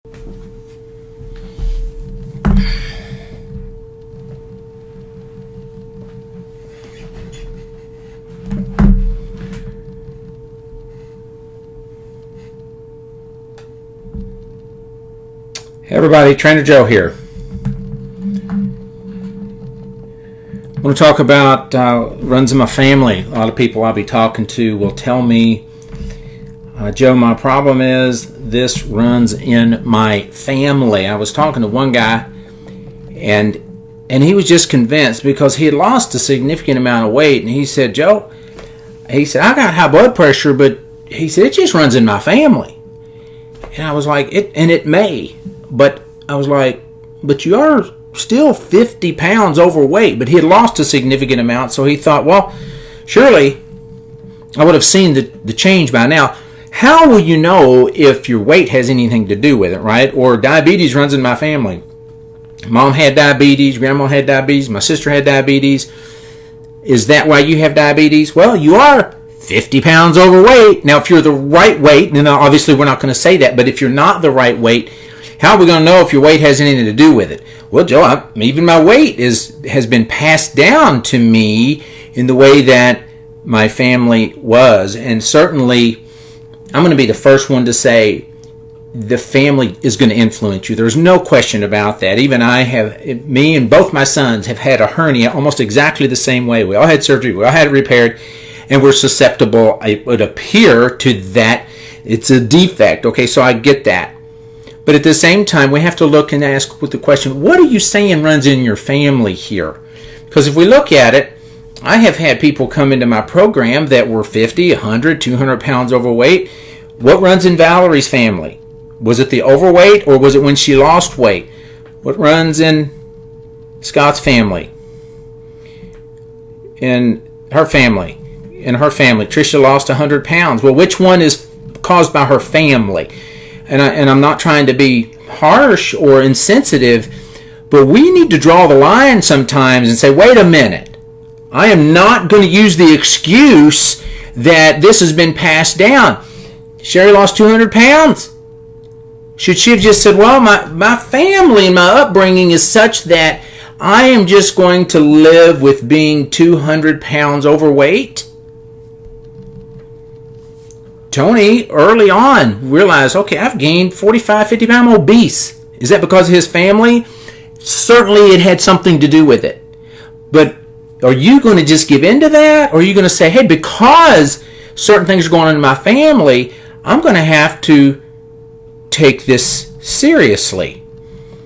Hey everybody, Trainer Joe here. I want to talk about runs in my family. A lot of people I'll be talking to will tell me, Joe, my problem is this runs in my family. I was talking to one guy and he was just convinced because he had lost a significant amount of weight, and he said, Joe, he said, I got high blood pressure, but he said, it just runs in my family. And I was like, it may. But I was like, but you are still 50 pounds overweight. But he had lost a significant amount, so he thought, well, surely I would have seen the change by now. How will you know if your weight has anything to do with it, right? Or diabetes runs in my family. Mom had diabetes, grandma had diabetes, my sister had diabetes. Is that why you have diabetes? Well, you are 50 pounds overweight. Now, if you're the right weight, then obviously we're not going to say that. But if you're not the right weight, how are we going to know if your weight has anything to do with it? Well, Joe, even my weight has been passed down to me in the way that my family was. And certainly, I'm going to be the first one to say the family is going to influence you. There's no question about that. Even me and both my sons have had a hernia almost exactly the same way. We all had surgery. We all had it repaired. And we're susceptible, it would appear, to that. It's a defect. Okay, so I get that. But at the same time, we have to look and ask with the question, what are you saying runs in your family here? Because if we look at it, I have had people come into my program that were 50, 100, 200 pounds overweight. What runs in Valerie's family? Was it the overweight, or was it when she lost weight? What runs in Scott's family? In her family, Tricia lost 100 pounds. Well, which one is caused by her family? And I'm not trying to be harsh or insensitive, but we need to draw the line sometimes and say, wait a minute. I am not going to use the excuse that this has been passed down. Sherry lost 200 pounds. Should she have just said, well, my family and my upbringing is such that I am just going to live with being 200 pounds overweight? Tony, early on, realized, okay, I've gained 45, 50 pounds, I'm obese. Is that because of his family? Certainly it had something to do with it. But are you going to just give in to that? Or are you going to say, hey, because certain things are going on in my family, I'm going to have to take this seriously?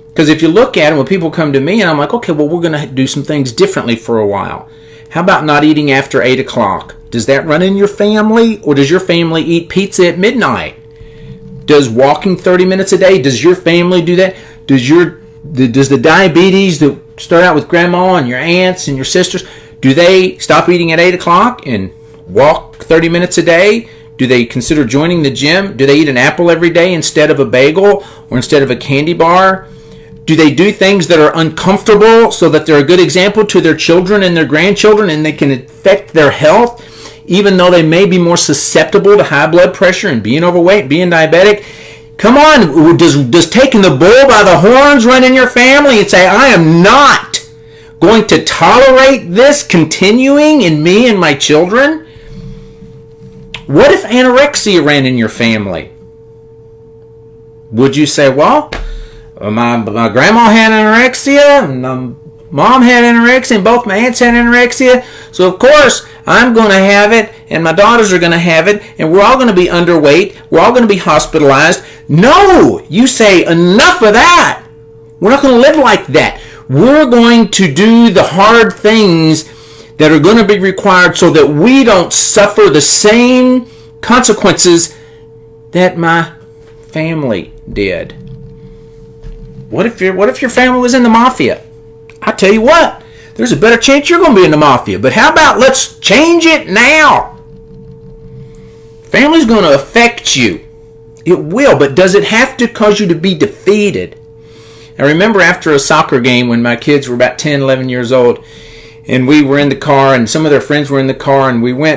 Because if you look at it, when people come to me and I'm like, okay, well, we're going to do some things differently for a while. How about not eating after 8 o'clock? Does that run in your family? Or does your family eat pizza at midnight? Does walking 30 minutes a day, does your family do that? Does the diabetes that start out with grandma and your aunts and your sisters, do they stop eating at 8 o'clock and walk 30 minutes a day? Do they consider joining the gym? Do they eat an apple every day instead of a bagel or instead of a candy bar? Do they do things that are uncomfortable so that they're a good example to their children and their grandchildren, and they can affect their health, even though they may be more susceptible to high blood pressure and being overweight, being diabetic? Come on, does taking the bull by the horns run in your family and say, I am not going to tolerate this continuing in me and my children? What if anorexia ran in your family? Would you say, well, my grandma had anorexia, and mom had anorexia, and both my aunts had anorexia, so of course I'm going to have it, and my daughters are going to have it, and we're all going to be underweight, we're all going to be hospitalized. No! You say, enough of that! We're not going to live like that. We're going to do the hard things that are going to be required so that we don't suffer the same consequences that my family did. What if your family was in the mafia? I tell you what, there's a better chance you're going to be in the mafia. But how about let's change it now? Family's going to affect you. It will, but does it have to cause you to be defeated? I remember after a soccer game when my kids were about 10, 11 years old, and we were in the car, and some of their friends were in the car, and we were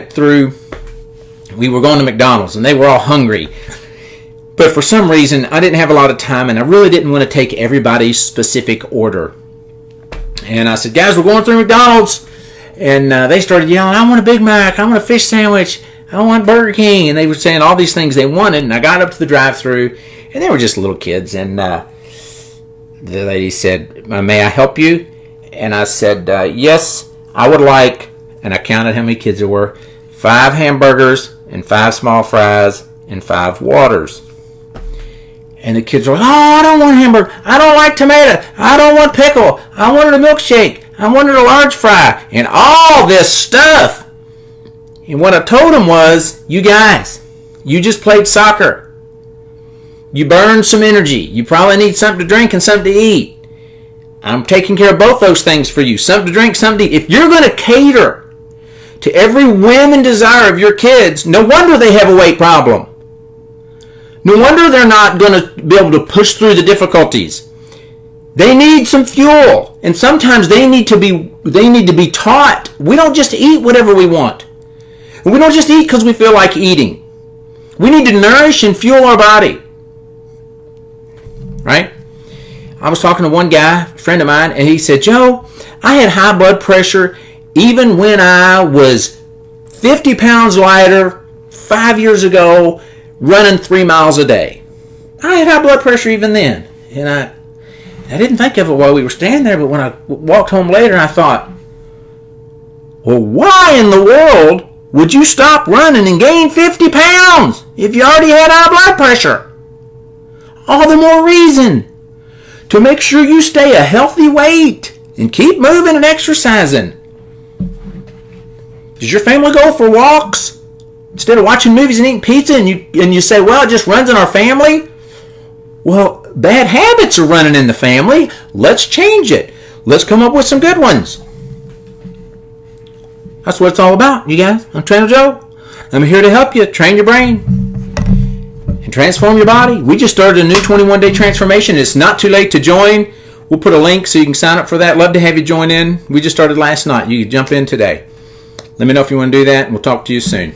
going to McDonald's, and they were all hungry. But for some reason, I didn't have a lot of time, and I really didn't want to take everybody's specific order. And I said, guys, we're going through McDonald's. And they started yelling, I want a Big Mac, I want a fish sandwich, I want Burger King. And they were saying all these things they wanted. And I got up to the drive-thru, and they were just little kids. And the lady said, may I help you? And I said, yes, I would like, and I counted how many kids there were, 5 hamburgers and 5 small fries and 5 waters. And the kids were like, oh, I don't want hamburger. I don't like tomato. I don't want pickle. I wanted a milkshake. I wanted a large fry. And all this stuff. And what I told them was, you guys, you just played soccer. You burned some energy. You probably need something to drink and something to eat. I'm taking care of both those things for you. Something to drink, something to eat. If you're going to cater to every whim and desire of your kids, no wonder they have a weight problem. No wonder they're not going to be able to push through the difficulties. They need some fuel, and sometimes they need to be taught. We don't just eat whatever we want. And we don't just eat because we feel like eating. We need to nourish and fuel our body. Right? I was talking to one guy, a friend of mine, and he said, Joe, I had high blood pressure even when I was 50 pounds lighter 5 years ago, running 3 miles a day. I had high blood pressure even then. And I didn't think of it while we were standing there, but when I walked home later, I thought, well, why in the world would you stop running and gain 50 pounds if you already had high blood pressure? All the more reason to make sure you stay a healthy weight and keep moving and exercising. Does your family go for walks instead of watching movies and eating pizza, and you say, well, it just runs in our family? Well, bad habits are running in the family. Let's change it. Let's come up with some good ones. That's what it's all about, you guys. I'm Trainer Joe. I'm here to help you train your brain and transform your body. We just started a new 21-day transformation. It's not too late to join. We'll put a link so you can sign up for that. Love to have you join in. We just started last night. You can jump in today. Let me know if you want to do that, and we'll talk to you soon.